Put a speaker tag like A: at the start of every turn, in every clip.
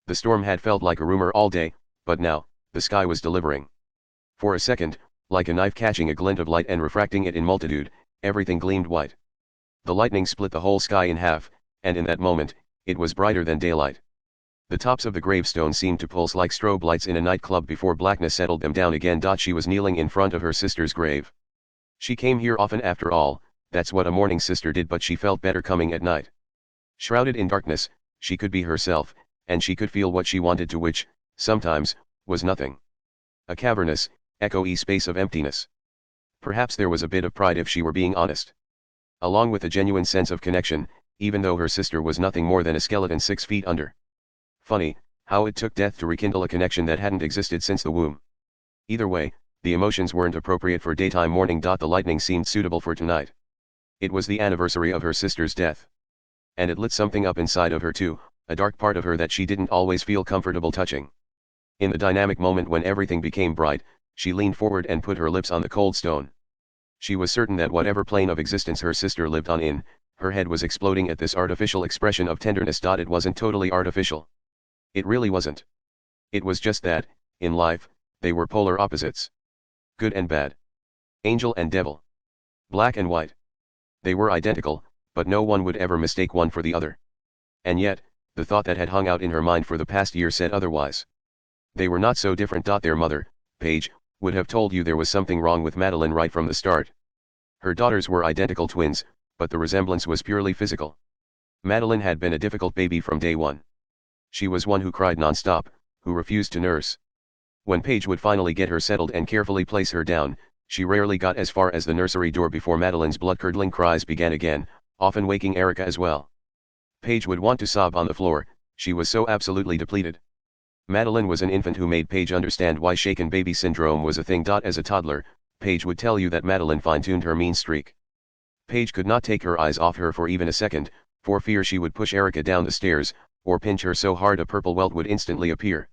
A: The storm had felt like a rumor all day, but now, the sky was delivering. For a second, like a knife catching a glint of light and refracting it in multitude, everything gleamed white. The lightning split the whole sky in half, and in that moment, it was brighter than daylight. The tops of the gravestones seemed to pulse like strobe lights in a nightclub before blackness settled them down again. She was kneeling in front of her sister's grave. She came here often after all, that's what a mourning sister did, but she felt better coming at night. Shrouded in darkness, she could be herself, and she could feel what she wanted to, which, sometimes, was nothing. A cavernous, echoey space of emptiness. Perhaps there was a bit of pride if she were being honest. Along with a genuine sense of connection, even though her sister was nothing more than a skeleton 6 feet under. Funny, how it took death to rekindle a connection that hadn't existed since the womb. Either way, the emotions weren't appropriate for daytime mourning. The lightning seemed suitable for tonight. It was the anniversary of her sister's death. And it lit something up inside of her too, a dark part of her that she didn't always feel comfortable touching. In the dynamic moment when everything became bright, she leaned forward and put her lips on the cold stone. She was certain that whatever plane of existence her sister lived on in, her head was exploding at this artificial expression of tenderness. It wasn't totally artificial. It really wasn't. It was just that, in life, they were polar opposites. Good and bad. Angel and devil. Black and white. They were identical, but no one would ever mistake one for the other. And yet, the thought that had hung out in her mind for the past year said otherwise. They were not so different. Their mother, Paige, would have told you there was something wrong with Madeline right from the start. Her daughters were identical twins, but the resemblance was purely physical. Madeline had been a difficult baby from day one. She was one who cried non-stop, who refused to nurse. When Paige would finally get her settled and carefully place her down, she rarely got as far as the nursery door before Madeline's blood-curdling cries began again, often waking Erica as well. Paige would want to sob on the floor, she was so absolutely depleted. Madeline was an infant who made Paige understand why shaken baby syndrome was a thing. As a toddler, Paige would tell you that Madeline fine-tuned her mean streak. Paige could not take her eyes off her for even a second, for fear she would push Erica down the stairs, or pinch her so hard a purple welt would instantly appear.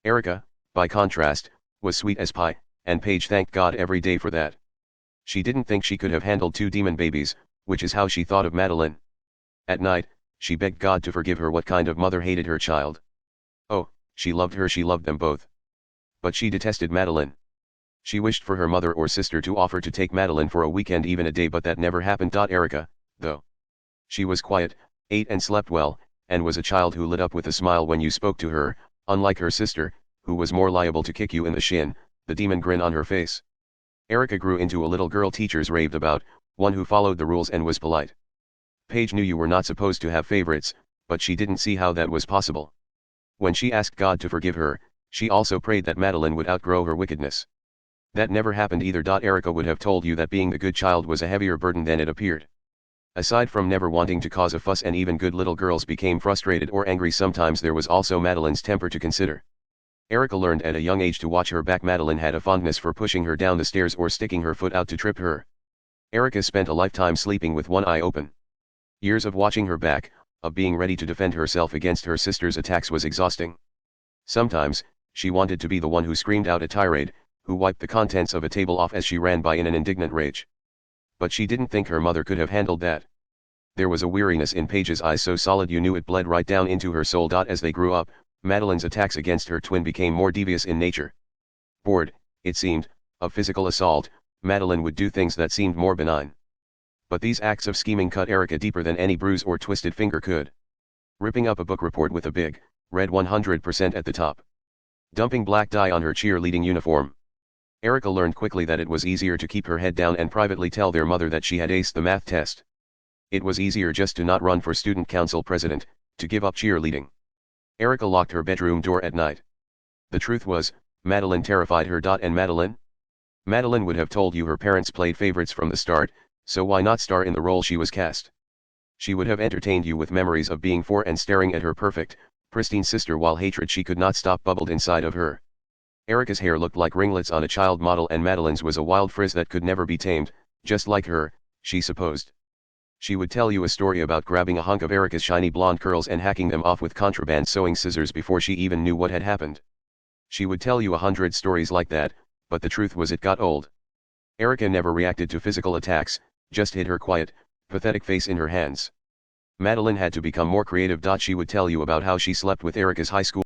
A: Erica, by contrast, was sweet as pie, and Paige thanked God every day for that. She didn't think she could have handled 2 demon babies, which is how she thought of Madeline. At night, she begged God to forgive her. What kind of mother hated her child? Oh, she loved her, she loved them both. But she detested Madeline. She wished for her mother or sister to offer to take Madeline for a weekend, even a day, but that never happened. Erica, though. She was quiet, ate and slept well, and was a child who lit up with a smile when you spoke to her, unlike her sister, who was more liable to kick you in the shin, the demon grin on her face. Erica grew into a little girl teachers raved about, one who followed the rules and was polite. Paige knew you were not supposed to have favorites, but she didn't see how that was possible. When she asked God to forgive her, she also prayed that Madeline would outgrow her wickedness. That never happened either. Erica would have told you that being the good child was a heavier burden than it appeared. Aside from never wanting to cause a fuss, and even good little girls became frustrated or angry sometimes, there was also Madeline's temper to consider. Erica learned at a young age to watch her back. Madeline had a fondness for pushing her down the stairs or sticking her foot out to trip her. Erica spent a lifetime sleeping with one eye open. Years of watching her back, of being ready to defend herself against her sister's attacks, was exhausting. Sometimes, she wanted to be the one who screamed out a tirade, who wiped the contents of a table off as she ran by in an indignant rage. But she didn't think her mother could have handled that. There was a weariness in Paige's eyes so solid you knew it bled right down into her soul. As they grew up, Madeline's attacks against her twin became more devious in nature. Bored, it seemed, of physical assault, Madeline would do things that seemed more benign. But these acts of scheming cut Erica deeper than any bruise or twisted finger could. Ripping up a book report with a big, red 100% at the top. Dumping black dye on her cheerleading uniform. Erica learned quickly that it was easier to keep her head down and privately tell their mother that she had aced the math test. It was easier just to not run for student council president, to give up cheerleading. Erica locked her bedroom door at night. The truth was, Madeline terrified her. And Madeline would have told you her parents played favorites from the start, so why not star in the role she was cast? She would have entertained you with memories of being 4 and staring at her perfect, pristine sister while hatred she could not stop bubbled inside of her. Erica's hair looked like ringlets on a child model, and Madeline's was a wild frizz that could never be tamed, just like her, she supposed. She would tell you a story about grabbing a hunk of Erica's shiny blonde curls and hacking them off with contraband sewing scissors before she even knew what had happened. She would tell you 100 stories like that, but the truth was it got old. Erica never reacted to physical attacks, just hid her quiet, pathetic face in her hands. Madeline had to become more creative. She would tell you about how she slept with Erica's high school